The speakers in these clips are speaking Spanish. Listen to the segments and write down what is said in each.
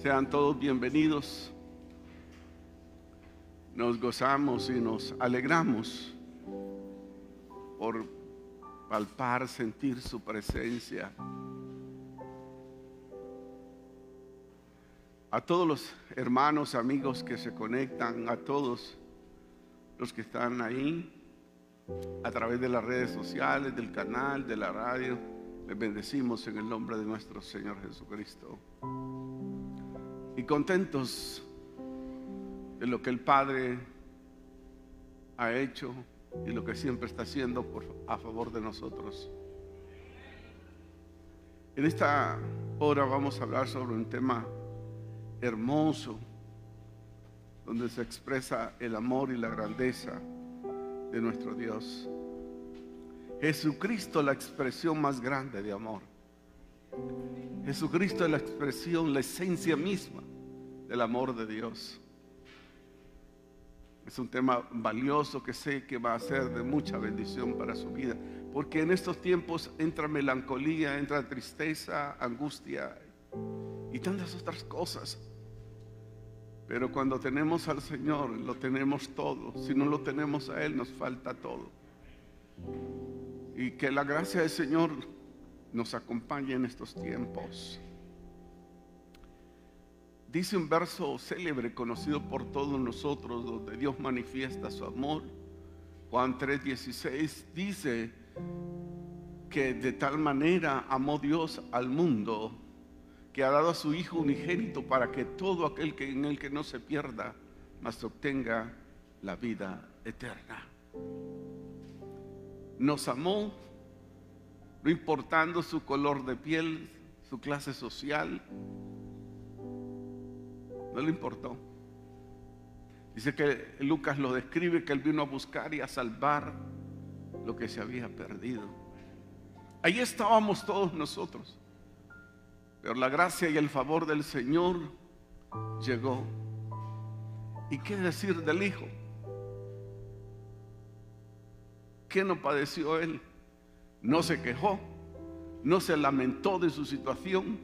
Sean todos bienvenidos. Nos gozamos y nos alegramos por palpar, sentir su presencia. A todos los hermanos, amigos que se conectan, a todos los que están ahí a través de las redes sociales, del canal, de la radio, les bendecimos en el nombre de nuestro Señor Jesucristo. Y contentos de lo que el Padre ha hecho y lo que siempre está haciendo a favor de nosotros. En esta hora vamos a hablar sobre un tema hermoso, donde se expresa el amor y la grandeza de nuestro Dios. Jesucristo, la expresión más grande de amor. Jesucristo es la expresión, la esencia misma del amor de Dios. Es un tema valioso que sé que va a ser de mucha bendición para su vida, porque en estos tiempos entra melancolía, entra tristeza, angustia y tantas otras cosas. Pero cuando tenemos al Señor, lo tenemos todo. Si no lo tenemos a Él, nos falta todo. Y que la gracia del Señor nos acompañe en estos tiempos. Dice un verso célebre, conocido por todos nosotros, donde Dios manifiesta su amor. Juan 3:16 dice que de tal manera amó Dios al mundo, que ha dado a su Hijo unigénito para que todo aquel que en él que no se pierda, mas obtenga la vida eterna. Nos amó, no importando su color de piel, su clase social, no le importó. Dice que Lucas lo describe, que él vino a buscar y a salvar lo que se había perdido. Ahí estábamos todos nosotros. Pero la gracia y el favor del Señor llegó. ¿Y qué decir del Hijo? ¿Qué no padeció Él? No se quejó, no se lamentó de su situación,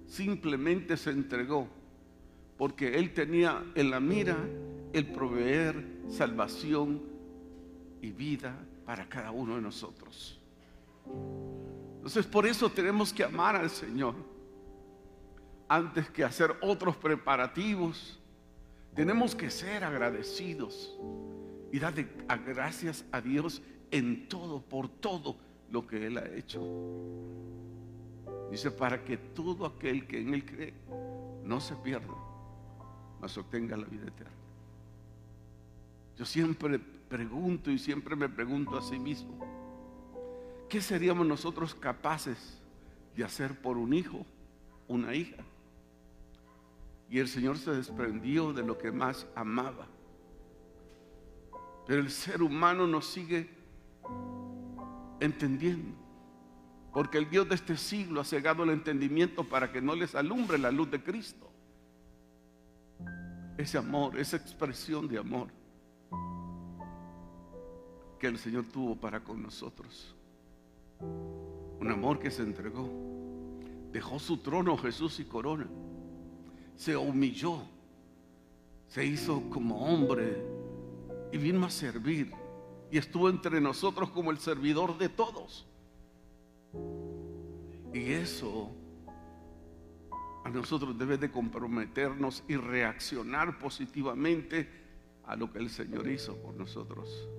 simplemente se entregó, porque Él tenía en la mira el proveer salvación y vida para cada uno de nosotros. Entonces, por eso tenemos que amar al Señor. Antes que hacer otros preparativos, tenemos que ser agradecidos y darle gracias a Dios en todo, por todo lo que Él ha hecho. Dice, para que todo aquel que en Él cree no se pierda, mas obtenga la vida eterna. Yo siempre pregunto y siempre me pregunto a sí mismo, ¿qué seríamos nosotros capaces de hacer por un hijo, una hija? Y el Señor se desprendió de lo que más amaba. Pero el ser humano no sigue entendiendo, porque el Dios de este siglo ha cegado el entendimiento para que no les alumbre la luz de Cristo. Ese amor, esa expresión de amor que el Señor tuvo para con nosotros. Un amor que se entregó. Dejó su trono, Jesús y corona. Se humilló, se hizo como hombre y vino a servir, y estuvo entre nosotros como el servidor de todos. Y eso a nosotros debe de comprometernos y reaccionar positivamente a lo que el Señor hizo por nosotros.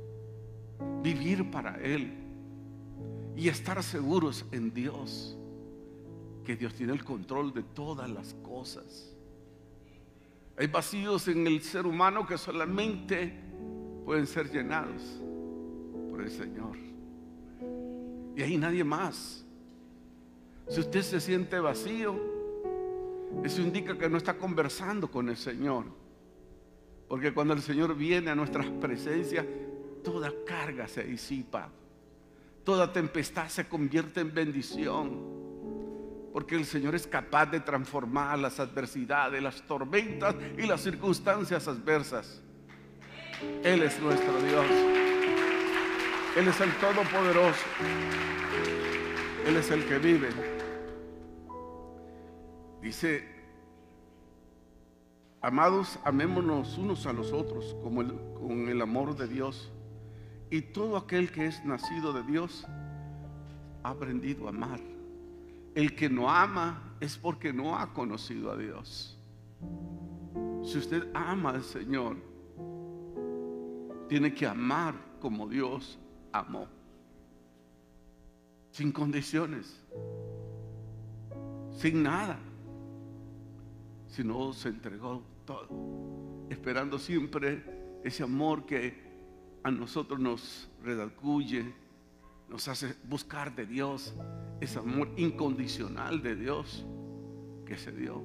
Vivir para Él y estar seguros en Dios, que Dios tiene el control de todas las cosas. Hay vacíos en el ser humano que solamente pueden ser llenados por el Señor. Y hay nadie más. Si usted se siente vacío, eso indica que no está conversando con el Señor. Porque cuando el Señor viene a nuestras presencias, toda carga se disipa, toda tempestad se convierte en bendición. Porque el Señor es capaz de transformar las adversidades, las tormentas y las circunstancias adversas. Él es nuestro Dios. Él es el Todopoderoso. Él es el que vive. Dice Amados, amémonos unos a los otros con el amor de Dios. Y todo aquel que es nacido de Dios ha aprendido a amar. El que no ama es porque no ha conocido a Dios. Si usted ama al Señor, tiene que amar como Dios amó, sin condiciones, sin nada, sino se entregó todo, esperando siempre ese amor que a nosotros nos redarguye, nos hace buscar de Dios, ese amor incondicional de Dios que se dio.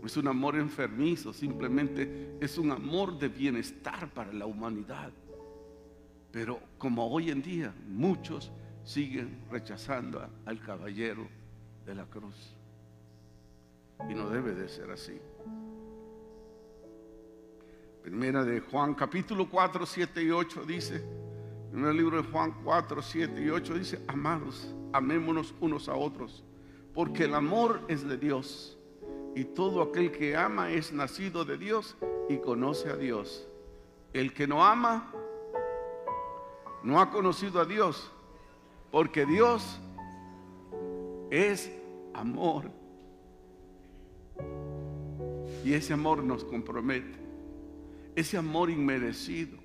No es un amor enfermizo, simplemente es un amor de bienestar para la humanidad. Pero como hoy en día muchos siguen rechazando al caballero de la cruz, y no debe de ser así. Primera de Juan capítulo 4, 7 y 8 dice, primer libro de Juan 4, 7 y 8 dice: amados, amémonos unos a otros, porque el amor es de Dios, y todo aquel que ama es nacido de Dios y conoce a Dios. El que no ama no ha conocido a Dios, porque Dios es amor. Y ese amor nos compromete, ese amor inmerecido.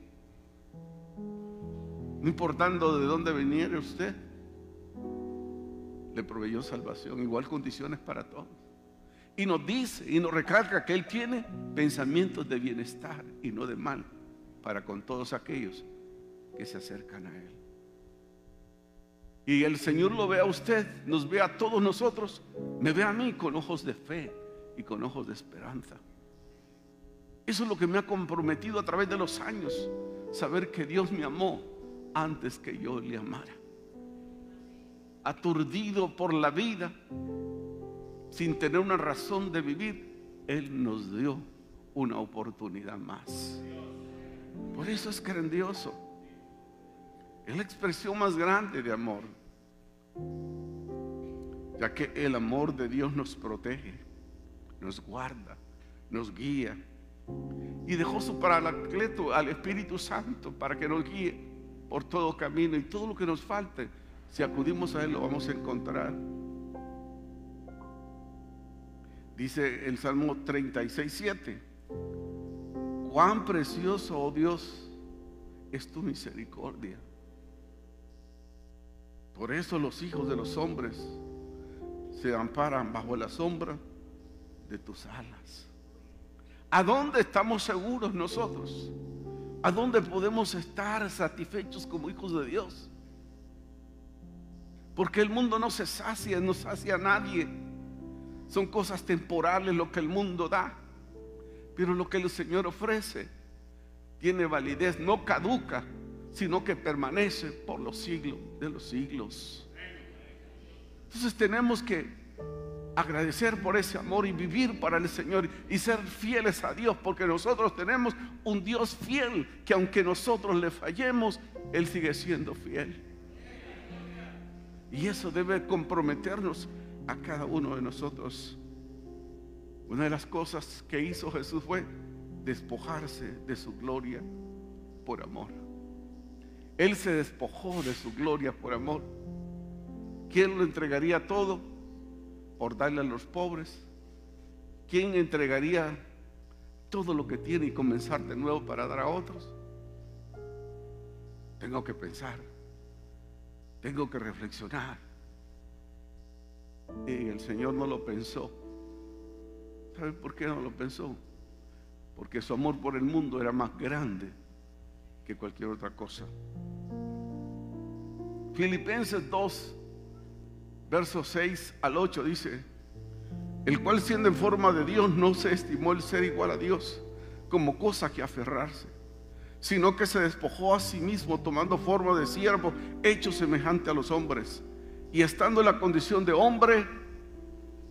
No importando de dónde viniera usted, le proveyó salvación, igual condiciones para todos. Y nos dice y nos recalca que Él tiene pensamientos de bienestar y no de mal para con todos aquellos que se acercan a Él. Y el Señor lo ve a usted, nos ve a todos nosotros, me ve a mí con ojos de fe y con ojos de esperanza. Eso es lo que me ha comprometido a través de los años, saber que Dios me amó antes que yo le amara. Aturdido por la vida, sin tener una razón de vivir, Él nos dio una oportunidad más. Por eso es grandioso. Es la expresión más grande de amor, ya que el amor de Dios nos protege, nos guarda, nos guía, y dejó su paracleto al Espíritu Santo para que nos guíe por todo camino, y todo lo que nos falte, si acudimos a Él, lo vamos a encontrar. Dice el Salmo 36:7: cuán precioso, oh Dios, es tu misericordia. Por eso los hijos de los hombres se amparan bajo la sombra de tus alas. ¿A dónde estamos seguros nosotros? ¿A dónde podemos estar satisfechos como hijos de Dios? Porque el mundo no se sacia, no sacia a nadie. Son cosas temporales lo que el mundo da, pero lo que el Señor ofrece tiene validez, no caduca, sino que permanece por los siglos de los siglos. Entonces tenemos que agradecer por ese amor y vivir para el Señor y ser fieles a Dios, porque nosotros tenemos un Dios fiel, que aunque nosotros le fallemos, Él sigue siendo fiel. Y eso debe comprometernos a cada uno de nosotros. Una de las cosas que hizo Jesús fue despojarse de su gloria por amor. Él se despojó de su gloria por amor. ¿Quién lo entregaría todo por darle a los pobres? ¿Quién entregaría todo lo que tiene y comenzar de nuevo para dar a otros? Tengo que pensar, tengo que reflexionar. Y el Señor no lo pensó. ¿Sabe por qué no lo pensó? Porque su amor por el mundo era más grande que cualquier otra cosa. Filipenses 2, versos 6 al 8 dice: el cual, siendo en forma de Dios, no se estimó el ser igual a Dios como cosa que aferrarse, sino que se despojó a sí mismo, tomando forma de siervo, hecho semejante a los hombres, y estando en la condición de hombre,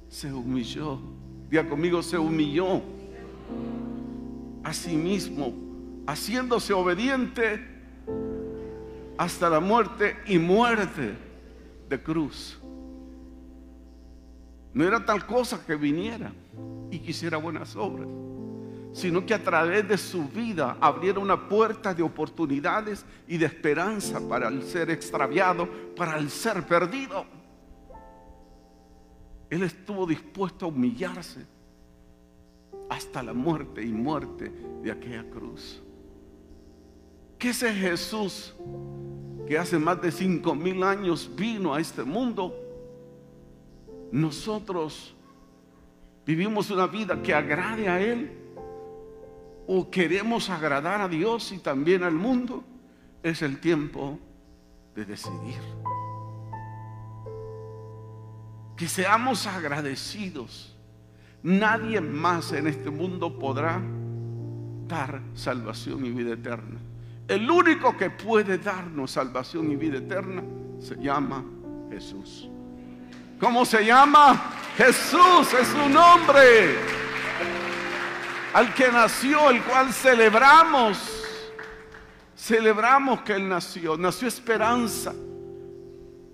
se humilló. Diga conmigo: se humilló a sí mismo, haciéndose obediente hasta la muerte, y muerte de cruz. No era tal cosa que viniera y quisiera buenas obras, sino que a través de su vida abriera una puerta de oportunidades y de esperanza para el ser extraviado, para el ser perdido. Él estuvo dispuesto a humillarse hasta la muerte y muerte de aquella cruz. Que ese Jesús que hace más de 5,000 años vino a este mundo, nosotros vivimos una vida que agrade a Él o queremos agradar a Dios y también al mundo. Es el tiempo de decidir. Que seamos agradecidos. Nadie más en este mundo podrá dar salvación y vida eterna. El único que puede darnos salvación y vida eterna se llama Jesús. ¿Cómo se llama? Jesús es su nombre. Al que nació, el cual celebramos. Celebramos que Él nació. Nació esperanza.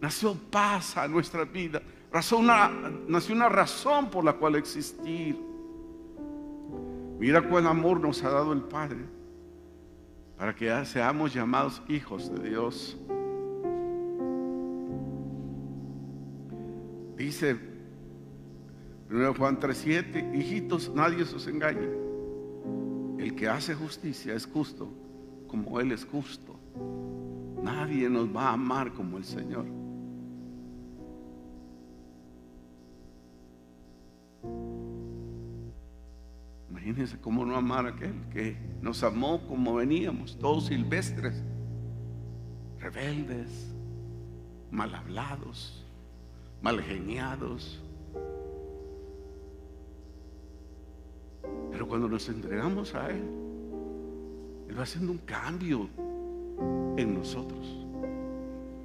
Nació paz a nuestra vida. Nació una razón por la cual existir. Mira cuál amor nos ha dado el Padre para que seamos llamados hijos de Dios. Dice 1 Juan 3:7: hijitos, nadie os engañe. El que hace justicia es justo como Él es justo. Nadie nos va a amar como el Señor. Imagínense cómo no amar a aquel que nos amó como veníamos, todos silvestres, rebeldes, mal hablados, mal geniados. Pero cuando nos entregamos a Él, Él va haciendo un cambio en nosotros.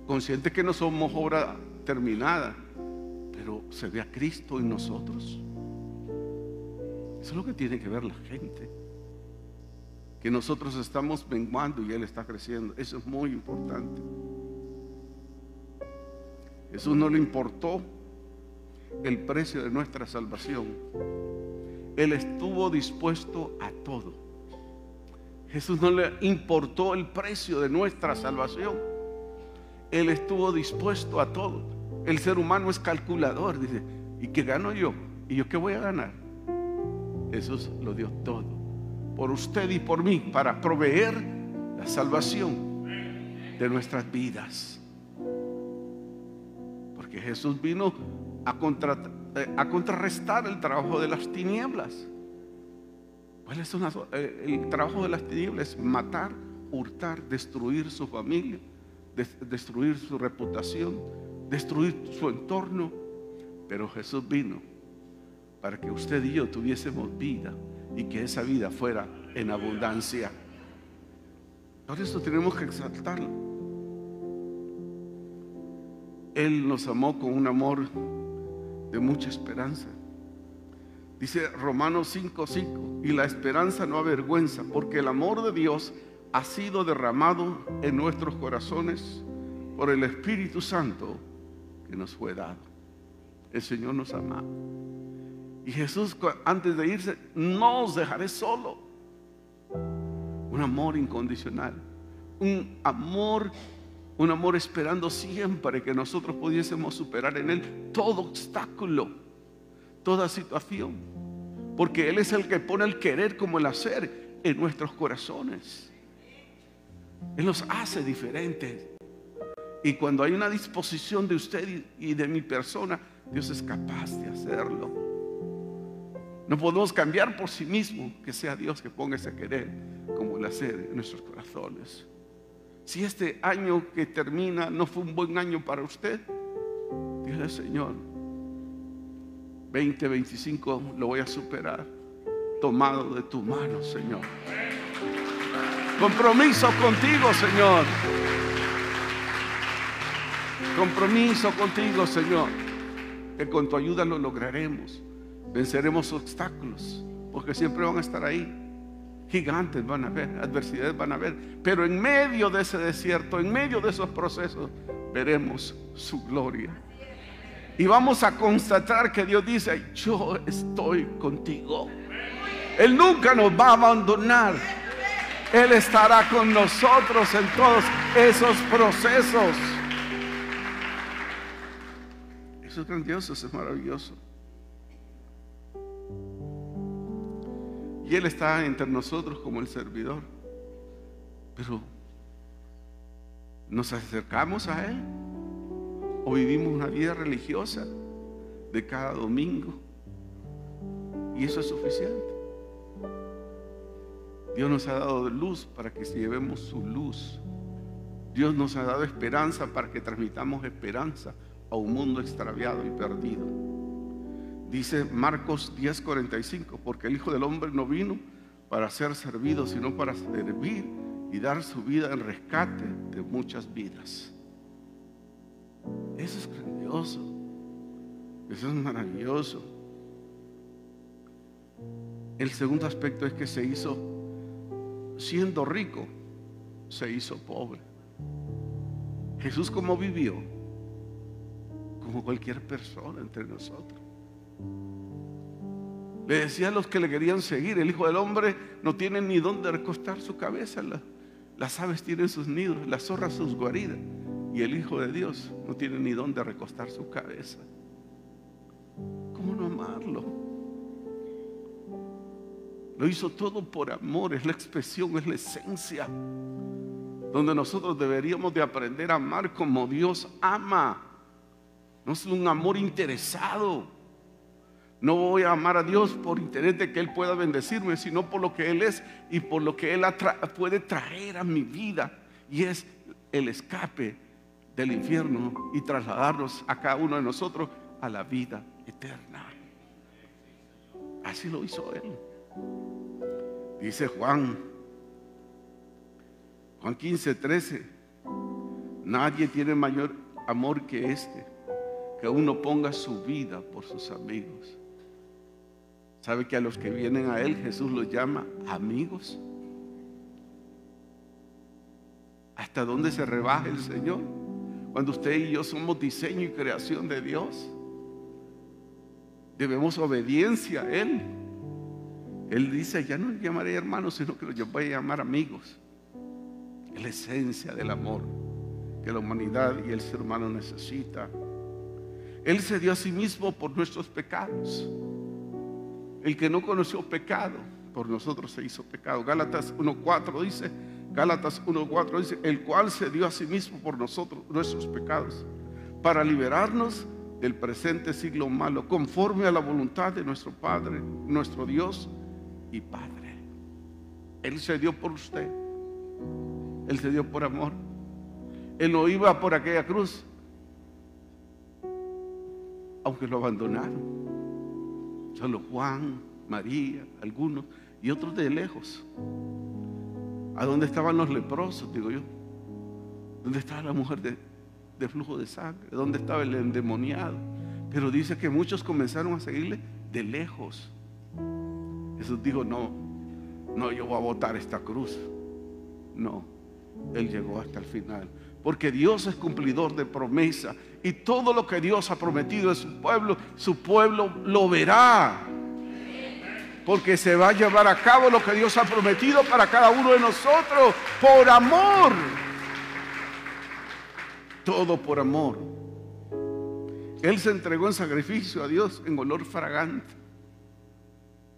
Consciente que no somos obra terminada, pero se ve a Cristo en nosotros. Eso es lo que tiene que ver la gente. Que nosotros estamos menguando y Él está creciendo. Eso es muy importante. Jesús no le importó el precio de nuestra salvación. Él estuvo dispuesto a todo. Jesús no le importó el precio de nuestra salvación. Él estuvo dispuesto a todo. El ser humano es calculador. Dice: ¿y qué gano yo? ¿Y yo qué voy a ganar? Jesús lo dio todo por usted y por mí, para proveer la salvación de nuestras vidas. Porque Jesús vino a contrarrestar el trabajo de las tinieblas. ¿Cuál es el trabajo de las tinieblas? Es matar, hurtar, destruir su familia, destruir su reputación, destruir su entorno. Pero Jesús vino para que usted y yo tuviésemos vida, y que esa vida fuera en abundancia. Por eso tenemos que exaltarlo. Él nos amó con un amor de mucha esperanza. Dice Romanos 5:5: y la esperanza no avergüenza, porque el amor de Dios ha sido derramado en nuestros corazones por el Espíritu Santo que nos fue dado. El Señor nos ama. Y Jesús, antes de irse: no os dejaré solo. Un amor incondicional, un amor esperando siempre que nosotros pudiésemos superar en Él todo obstáculo, toda situación, porque Él es el que pone el querer como el hacer en nuestros corazones. Él nos hace diferentes, y cuando hay una disposición de usted y de mi persona, Dios es capaz de hacerlo. No podemos cambiar por sí mismo, que sea Dios que ponga ese querer como el hacer en nuestros corazones. Si este año que termina no fue un buen año para usted, dígale: Señor, 2025 lo voy a superar, tomado de tu mano, Señor. Compromiso contigo, Señor. Compromiso contigo, Señor, que con tu ayuda lo lograremos. Venceremos obstáculos, porque siempre van a estar ahí. Gigantes van a haber, adversidades van a haber, pero en medio de ese desierto, en medio de esos procesos, veremos su gloria. Y vamos a constatar que Dios dice: yo estoy contigo. Él nunca nos va a abandonar. Él estará con nosotros en todos esos procesos. Eso es grandioso, eso es maravilloso. Y Él está entre nosotros como el servidor. Pero ¿nos acercamos a Él? ¿O vivimos una vida religiosa de cada domingo? Y eso es suficiente. Dios nos ha dado luz para que llevemos su luz. Dios nos ha dado esperanza para que transmitamos esperanza a un mundo extraviado y perdido. Dice Marcos 10:45, porque el Hijo del Hombre no vino para ser servido, sino para servir y dar su vida en rescate de muchas vidas. Eso es grandioso. Eso es maravilloso. El segundo aspecto es que se hizo, siendo rico, se hizo pobre. Jesús, ¿cómo vivió? Como cualquier persona entre nosotros. Le decía a los que le querían seguir: el Hijo del Hombre no tiene ni dónde recostar su cabeza. Las aves tienen sus nidos, las zorras sus guaridas, y el Hijo de Dios no tiene ni dónde recostar su cabeza. ¿Cómo no amarlo? Lo hizo todo por amor. Es la expresión, es la esencia donde nosotros deberíamos de aprender a amar como Dios ama. No es un amor interesado. No voy a amar a Dios por interés de que Él pueda bendecirme, sino por lo que Él es y por lo que Él puede traer a mi vida, y es el escape del infierno y trasladarnos a cada uno de nosotros a la vida eterna. Así lo hizo Él. Dice Juan 15:13: nadie tiene mayor amor que este, que uno ponga su vida por sus amigos. ¿Sabe que a los que vienen a Él Jesús los llama amigos? ¿Hasta dónde se rebaja el Señor? Cuando usted y yo somos diseño y creación de Dios, debemos obediencia a Él. Él dice: ya no los llamaré hermanos, sino que los voy a llamar amigos. Es la esencia del amor que la humanidad y el ser humano necesita. Él se dio a sí mismo por nuestros pecados. El que no conoció pecado, por nosotros se hizo pecado. Gálatas 1:4 dice: el cual se dio a sí mismo por nosotros, nuestros pecados, para liberarnos del presente siglo malo, conforme a la voluntad de nuestro Padre, nuestro Dios y Padre. Él se dio por usted. Él se dio por amor. Él no iba por aquella cruz, aunque lo abandonaron. Solo Juan, María, algunos, y otros de lejos. ¿A dónde estaban los leprosos, digo yo? ¿Dónde estaba la mujer de flujo de sangre? ¿Dónde estaba el endemoniado? Pero dice que muchos comenzaron a seguirle de lejos. Jesús dijo: no, yo voy a botar esta cruz. No, Él llegó hasta el final, porque Dios es cumplidor de promesa, y todo lo que Dios ha prometido a su pueblo lo verá, porque se va a llevar a cabo lo que Dios ha prometido para cada uno de nosotros, por amor. Todo por amor. Él se entregó en sacrificio a Dios en olor fragante.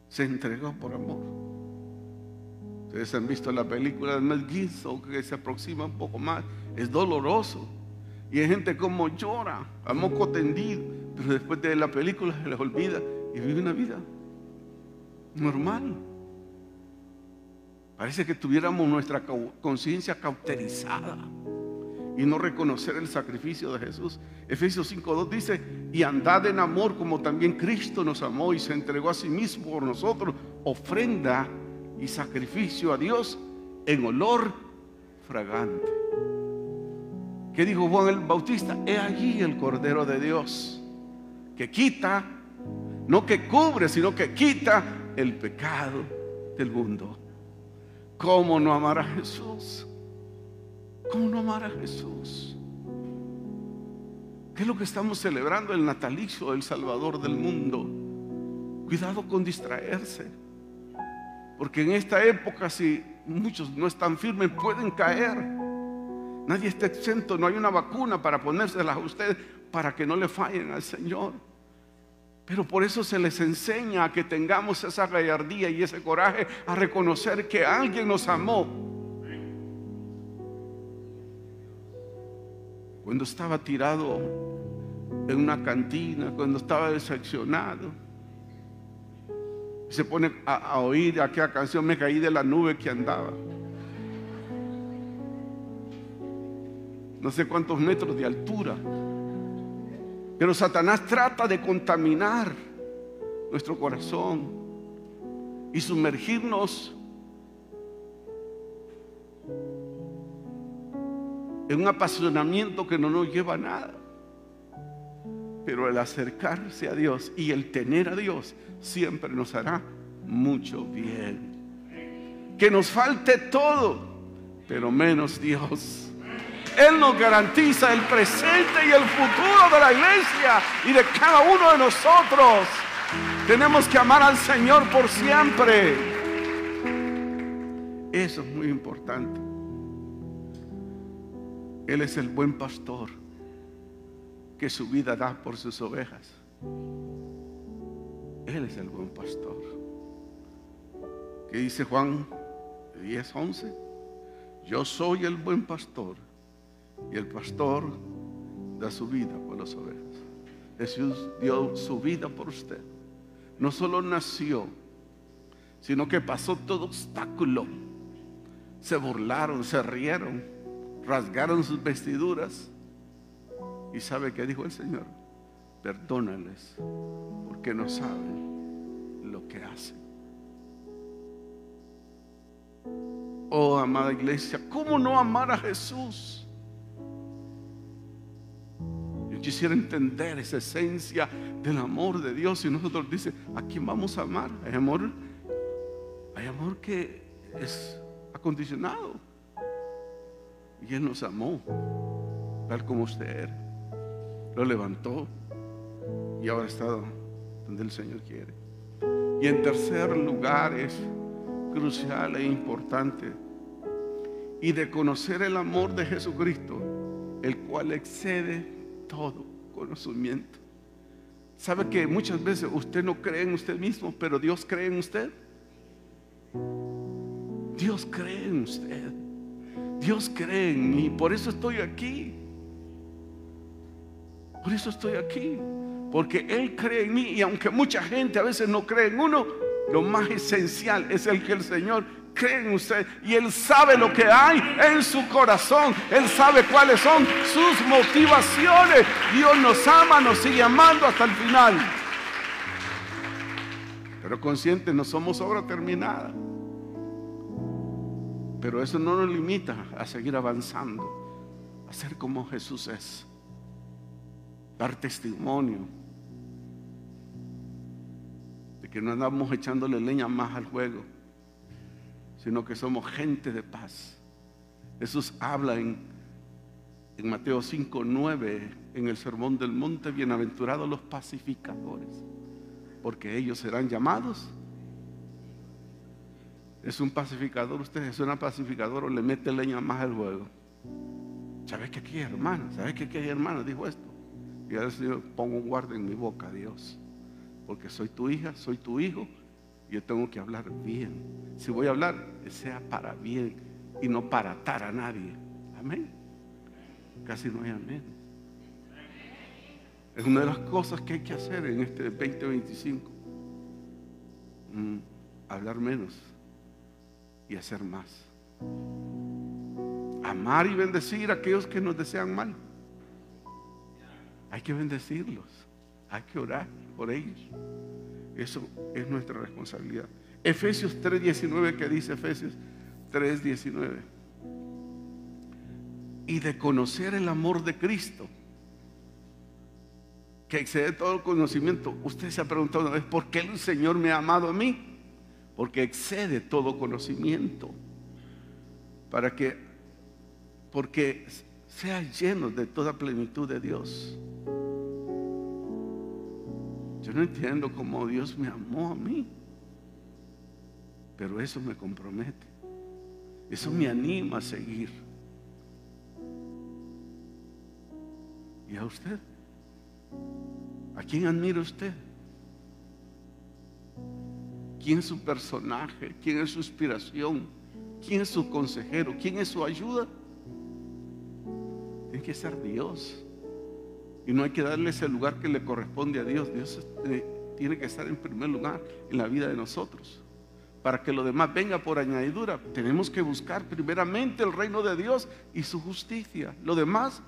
Se entregó por amor. Ustedes han visto la película de Mel Gibson, que se aproxima un poco más. Es doloroso. Y hay gente como llora a moco tendido, pero después de la película se les olvida y vive una vida normal. Parece que tuviéramos nuestra conciencia cauterizada y no reconocer el sacrificio de Jesús. Efesios 5:2 dice: y andad en amor como también Cristo nos amó y se entregó a sí mismo por nosotros, ofrenda y sacrificio a Dios en olor fragante. ¿Qué dijo Juan el Bautista? He allí el Cordero de Dios, que quita, no que cubre, sino que quita el pecado del mundo. ¿Cómo no amar a Jesús? ¿Cómo no amar a Jesús? ¿Qué es lo que estamos celebrando? El natalicio del Salvador del mundo. Cuidado con distraerse. Porque en esta época, si muchos no están firmes, pueden caer. Nadie está exento, no hay una vacuna para ponérselas a ustedes para que no le fallen al Señor. Pero por eso se les enseña a que tengamos esa gallardía y ese coraje a reconocer que alguien nos amó. Cuando estaba tirado en una cantina, cuando estaba decepcionado, se pone a oír aquella canción, me caí de la nube que andaba. No sé cuántos metros de altura. Pero Satanás trata de contaminar nuestro corazón y sumergirnos en un apasionamiento que no nos lleva a nada. Pero el acercarse a Dios y el tener a Dios siempre nos hará mucho bien. Que nos falte todo, pero menos Dios. Él nos garantiza el presente y el futuro de la iglesia y de cada uno de nosotros. Tenemos que amar al Señor por siempre. Eso es muy importante. Él es el buen pastor que su vida da por sus ovejas. Él es el buen pastor. ¿Qué dice Juan 10:11? Yo soy el buen pastor y el pastor da su vida por las ovejas. Jesús dio su vida por usted. No solo nació, sino que pasó todo obstáculo. Se burlaron, se rieron, rasgaron sus vestiduras. ¿Y sabe qué dijo el Señor? Perdónales, porque no saben lo que hacen. Oh, amada iglesia, ¿cómo no amar a Jesús? Yo quisiera entender esa esencia del amor de Dios. Y nosotros dice, ¿a quién vamos a amar? Hay amor que es acondicionado. Y Él nos amó tal como usted era. Lo levantó y ahora está donde el Señor quiere. Y en tercer lugar, es crucial e importante, y de conocer el amor de Jesucristo, el cual excede todo conocimiento. ¿Sabe que muchas veces usted no cree en usted mismo, pero Dios cree en usted? Dios cree en usted. Dios cree en mí. Por eso estoy aquí. Por eso estoy aquí, porque Él cree en mí. Y aunque mucha gente a veces no cree en uno, lo más esencial es el que el Señor cree en usted. Y Él sabe lo que hay en su corazón. Él sabe cuáles son sus motivaciones. Dios nos ama, nos sigue amando hasta el final. Pero conscientes, no somos obra terminada. Pero eso no nos limita a seguir avanzando, a ser como Jesús es. Dar testimonio de que no andamos echándole leña más al fuego, sino que somos gente de paz. Jesús habla en Mateo 5:9, en el Sermón del Monte: bienaventurados los pacificadores, porque ellos serán llamados. ¿Es un pacificador usted? ¿Es una pacificadora o le mete leña más al fuego? ¿Sabes que aquí hay hermanos? ¿Sabes que aquí hay hermanos? Dijo esto. Y al Señor, pongo un guarda en mi boca, Dios, porque soy tu hija, soy tu hijo, y yo tengo que hablar bien. Si voy a hablar, que sea para bien y no para atar a nadie. Amén. Casi no hay amén. Es una de las cosas que hay que hacer en este 2025. Hablar menos y hacer más. Amar y bendecir a aquellos que nos desean mal. Hay que bendecirlos, hay que orar por ellos. Eso es nuestra responsabilidad. Efesios 3:19, ¿qué dice Efesios 3:19? Y de conocer el amor de Cristo, que excede todo el conocimiento. Usted se ha preguntado una vez, ¿por qué el Señor me ha amado a mí? Porque excede todo conocimiento, porque sea lleno de toda plenitud de Dios. Yo no entiendo cómo Dios me amó a mí. pero eso me compromete, eso me anima a seguir. ¿Y a usted? ¿A quién admira usted? ¿Quién es su personaje? ¿Quién es su inspiración? ¿Quién es su consejero? ¿Quién es su ayuda? Tiene que ser Dios. Y no hay que darle ese lugar que le corresponde a Dios. Dios tiene que estar en primer lugar en la vida de nosotros. Para que lo demás venga por añadidura, tenemos que buscar primeramente el reino de Dios y su justicia. Lo demás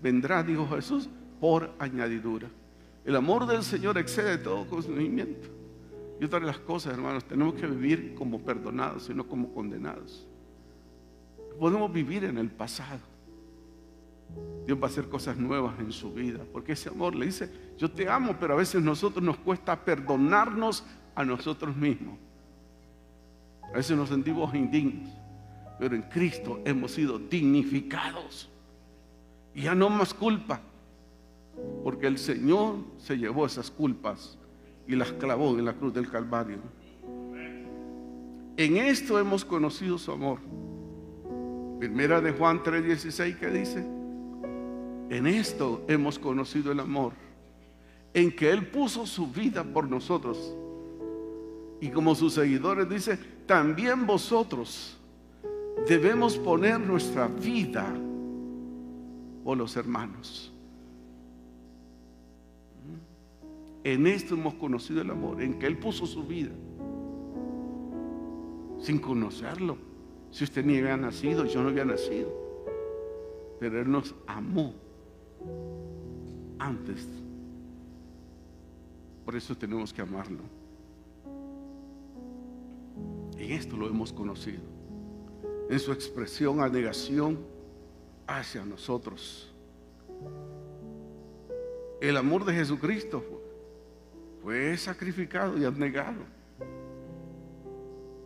vendrá, dijo Jesús, por añadidura. El amor del Señor excede todo conocimiento. Y otra de las cosas, hermanos, tenemos que vivir como perdonados y no como condenados. Podemos vivir en el pasado. Dios va a hacer cosas nuevas en su vida, porque ese amor le dice: yo te amo, pero a veces a nosotros nos cuesta perdonarnos a nosotros mismos. A veces nos sentimos indignos, pero en Cristo hemos sido dignificados. Y ya no más culpa, porque el Señor se llevó esas culpas y las clavó en la cruz del Calvario. En esto hemos conocido su amor. Primera de Juan 3:16, que dice: en esto hemos conocido el amor, en que Él puso su vida por nosotros. Y como sus seguidores dice: también vosotros debemos poner nuestra vida por los hermanos. En esto hemos conocido el amor, en que Él puso su vida. Sin conocerlo, si usted ni había nacido, yo no había nacido, pero Él nos amó antes. Por eso tenemos que amarlo. En esto lo hemos conocido, en su expresión a negación hacia nosotros. El amor de Jesucristo fue sacrificado y abnegado.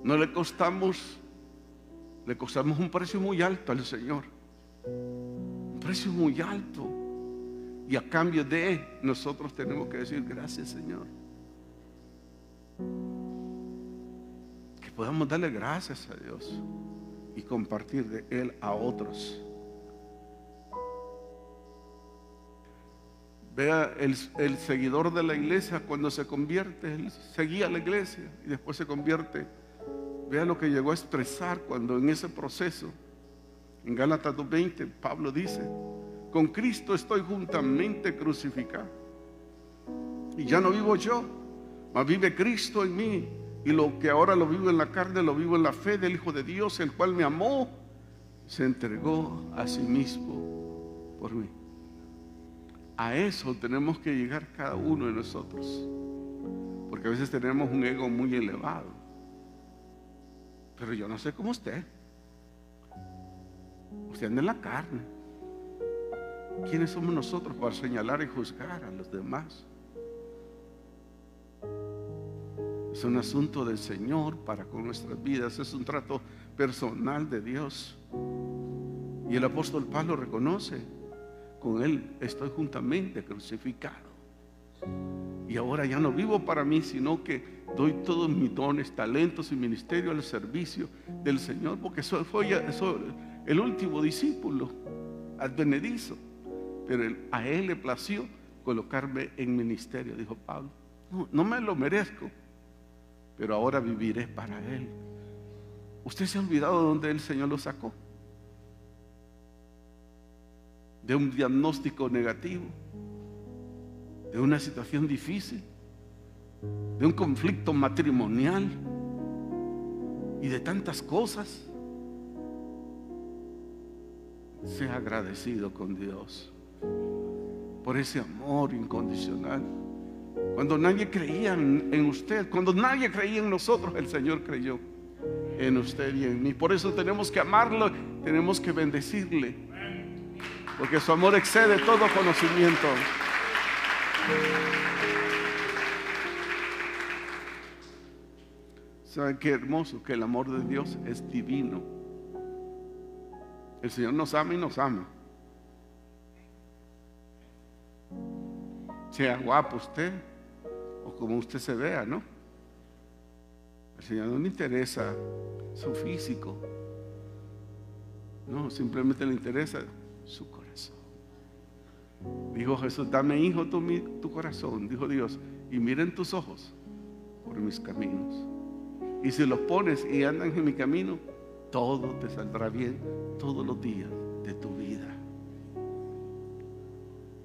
No le costamos un precio muy alto al Señor, un precio muy alto, y a cambio de nosotros tenemos que decir: gracias, Señor. Que podamos darle gracias a Dios y compartir de Él a otros. Vea, el seguidor de la iglesia, cuando se convierte, él seguía la iglesia y después se convierte. Vea lo que llegó a expresar cuando en ese proceso, en Gálatas 2:20, Pablo dice: con Cristo estoy juntamente crucificado, y ya no vivo yo, mas vive Cristo en mí, y lo que ahora lo vivo en la carne, lo vivo en la fe del Hijo de Dios, el cual me amó, se entregó a sí mismo por mí. A eso tenemos que llegar cada uno de nosotros, porque a veces tenemos un ego muy elevado. Pero yo no sé cómo usted anda en la carne. ¿Quiénes somos nosotros para señalar y juzgar a los demás? Es un asunto del Señor para con nuestras vidas, es un trato personal de Dios. Y el apóstol Pablo reconoce: con Él estoy juntamente crucificado, y ahora ya no vivo para mí, sino que doy todos mis dones, talentos y ministerio al servicio del Señor, porque eso fue el último discípulo advenedizo, pero a Él le plació colocarme en ministerio. Dijo Pablo: no me lo merezco, pero ahora viviré para Él. ¿Usted se ha olvidado de dónde el Señor lo sacó? De un diagnóstico negativo, de una situación difícil, de un conflicto matrimonial y de tantas cosas. Sea agradecido con Dios por ese amor incondicional. Cuando nadie creía en usted, cuando nadie creía en nosotros, el Señor creyó en usted y en mí. Por eso tenemos que amarlo, tenemos que bendecirle, porque su amor excede todo conocimiento. ¿Saben qué hermoso? Que el amor de Dios es divino. El Señor nos ama y nos ama. Sea guapo usted o como usted se vea, ¿no? El Señor no le interesa su físico. No, simplemente le interesa su corazón. Dijo Jesús, dame, hijo, tu corazón, dijo Dios, y miren tus ojos por mis caminos. Y si los pones y andan en mi camino, todo te saldrá bien todos los días de tu vida.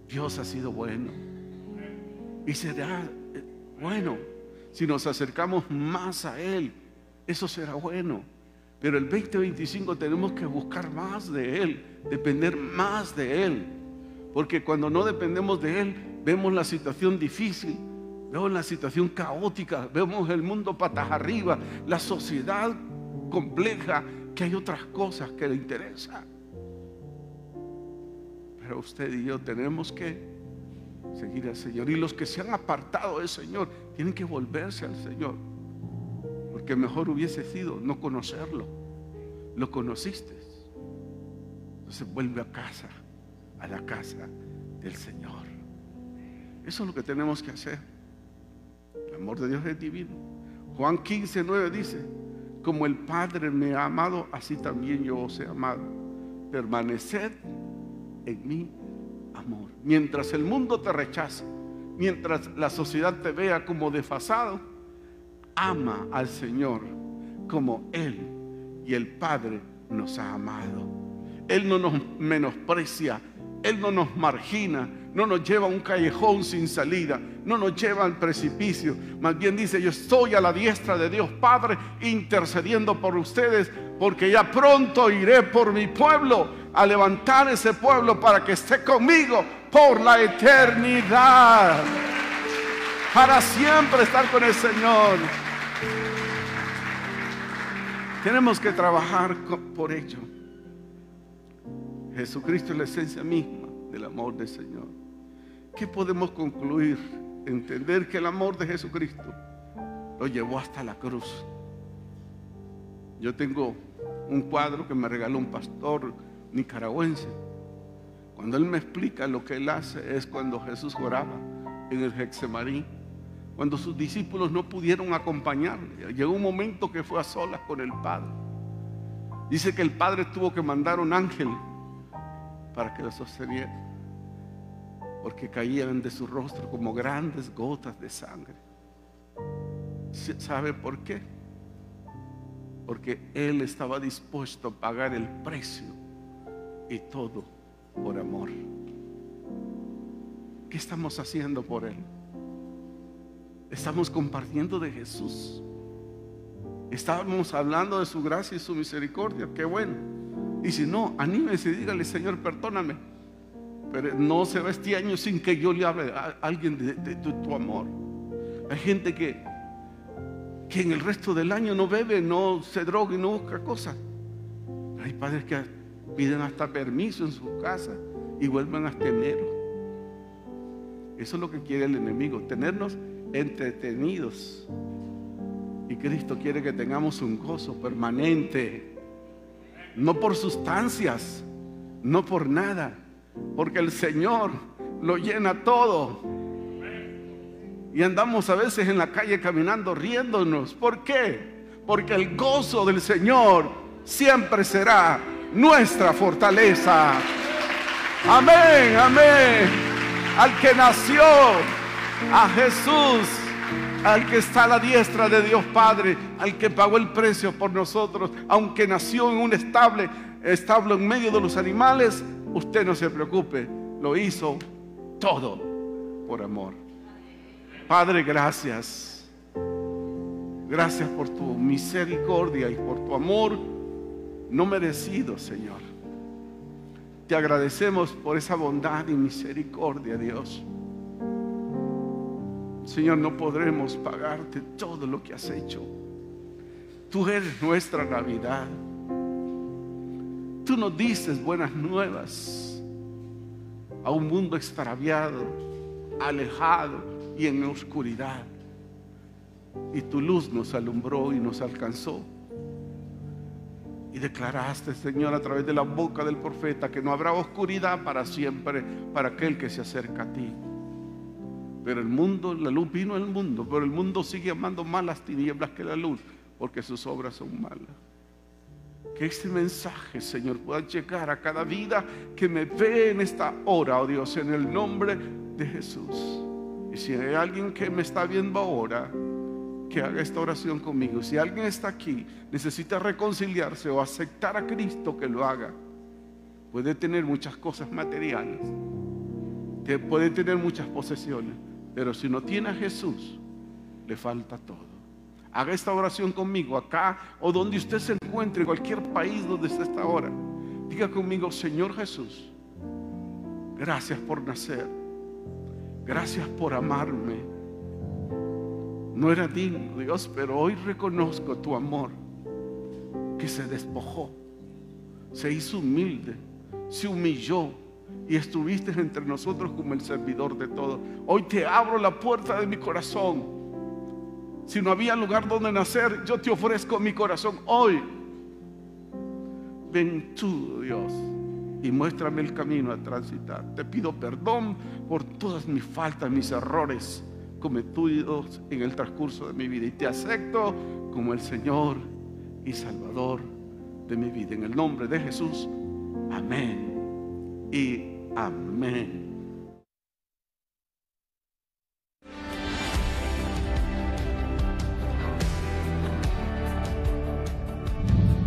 Dios ha sido bueno y será bueno si nos acercamos más a Él. Eso será bueno. Pero el 2025 tenemos que buscar más de Él, depender más de Él. Porque cuando no dependemos de Él, vemos la situación difícil, vemos la situación caótica, vemos el mundo patas arriba, la sociedad compleja, que hay otras cosas que le interesan. Pero usted y yo tenemos que seguir al Señor. Y los que se han apartado del Señor tienen que volverse al Señor. Porque mejor hubiese sido no conocerlo. Lo conociste. Entonces vuelve a casa, a la casa del Señor. Eso es lo que tenemos que hacer. El amor de Dios es divino. Juan 15:9 dice: como el Padre me ha amado, así también yo os he amado. Permaneced en mi amor. Mientras el mundo te rechace, mientras la sociedad te vea como desfasado, ama al Señor como Él y el Padre nos ha amado. Él no nos menosprecia, Él no nos margina, no nos lleva a un callejón sin salida, no nos lleva al precipicio. Más bien dice: yo estoy a la diestra de Dios Padre intercediendo por ustedes, porque ya pronto iré por mi pueblo, a levantar ese pueblo para que esté conmigo por la eternidad, para siempre estar con el Señor. Tenemos que trabajar por ello. Jesucristo es la esencia misma del amor del Señor. ¿Qué podemos concluir? Entender que el amor de Jesucristo lo llevó hasta la cruz. Yo tengo un cuadro que me regaló un pastor nicaragüense. Cuando él me explica lo que él hace, es cuando Jesús oraba en el Getsemaní, cuando sus discípulos no pudieron acompañarle. Llegó un momento que fue a solas con el Padre. Dice que el Padre tuvo que mandar un ángel para que lo sosteniera, porque caían de su rostro como grandes gotas de sangre. ¿Sabe por qué? Porque Él estaba dispuesto a pagar el precio, y todo por amor. ¿Qué estamos haciendo por Él? Estamos compartiendo de Jesús. Estábamos hablando de su gracia y su misericordia. Qué bueno. Y si no, anímese y dígale: Señor, perdóname, pero no se va este año sin que yo le hable a alguien de tu amor. Hay gente que en el resto del año no bebe, no se droga y no busca cosas. Hay padres que piden hasta permiso en su casa y vuelven hasta enero. Eso es lo que quiere el enemigo, tenernos entretenidos. Y Cristo quiere que tengamos un gozo permanente, no por sustancias, no por nada, porque el Señor lo llena todo. Y andamos a veces en la calle caminando riéndonos. ¿Por qué? Porque el gozo del Señor siempre será nuestra fortaleza. Amén, amén. Al que nació, a Jesús, al que está a la diestra de Dios Padre, al que pagó el precio por nosotros, aunque nació en un establo en medio de los animales, usted no se preocupe, lo hizo todo por amor. Padre, gracias. Gracias por tu misericordia y por tu amor no merecido, Señor. Te agradecemos por esa bondad y misericordia, Dios. Señor, no podremos pagarte todo lo que has hecho. Tú eres nuestra Navidad. Tú nos dices buenas nuevas a un mundo extraviado, alejado y en oscuridad. Y tu luz nos alumbró y nos alcanzó. Y declaraste, Señor, a través de la boca del profeta, que no habrá oscuridad para siempre para aquel que se acerca a ti. Pero el mundo, la luz vino al mundo, pero el mundo sigue amando más las tinieblas que la luz, porque sus obras son malas. Que este mensaje, Señor, pueda llegar a cada vida que me ve en esta hora, oh Dios, en el nombre de Jesús. Y si hay alguien que me está viendo ahora, que haga esta oración conmigo. Si alguien está aquí, necesita reconciliarse o aceptar a Cristo, que lo haga. Puede tener muchas cosas materiales, puede tener muchas posesiones, pero si no tiene a Jesús, le falta todo. Haga esta oración conmigo acá o donde usted se encuentre, en cualquier país donde esté esta hora. Diga conmigo: Señor Jesús, gracias por nacer, gracias por amarme. No era digno, Dios, pero hoy reconozco tu amor, que se despojó, se hizo humilde, se humilló y estuviste entre nosotros como el servidor de todos. Hoy te abro la puerta de mi corazón. Si no había lugar donde nacer, yo te ofrezco mi corazón hoy. Ven tú, Dios, y muéstrame el camino a transitar. Te pido perdón por todas mis faltas, mis errores cometidos en el transcurso de mi vida, y te acepto como el Señor y Salvador de mi vida. En el nombre de Jesús, amén y amén.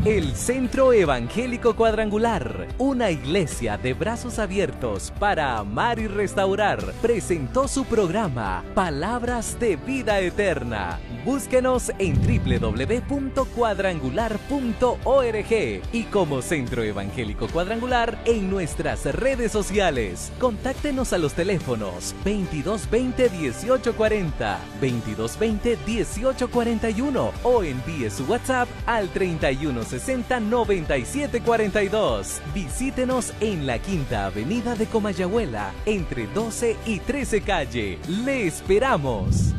El Centro Evangélico Cuadrangular, una iglesia de brazos abiertos para amar y restaurar, presentó su programa Palabras de Vida Eterna. Búsquenos en www.cuadrangular.org y como Centro Evangélico Cuadrangular en nuestras redes sociales. Contáctenos a los teléfonos 2220-1840, 2220-1841 o envíe su WhatsApp al 3160-9742. Visítenos en la Quinta Avenida de Comayagüela, entre 12 y 13 calle. ¡Le esperamos!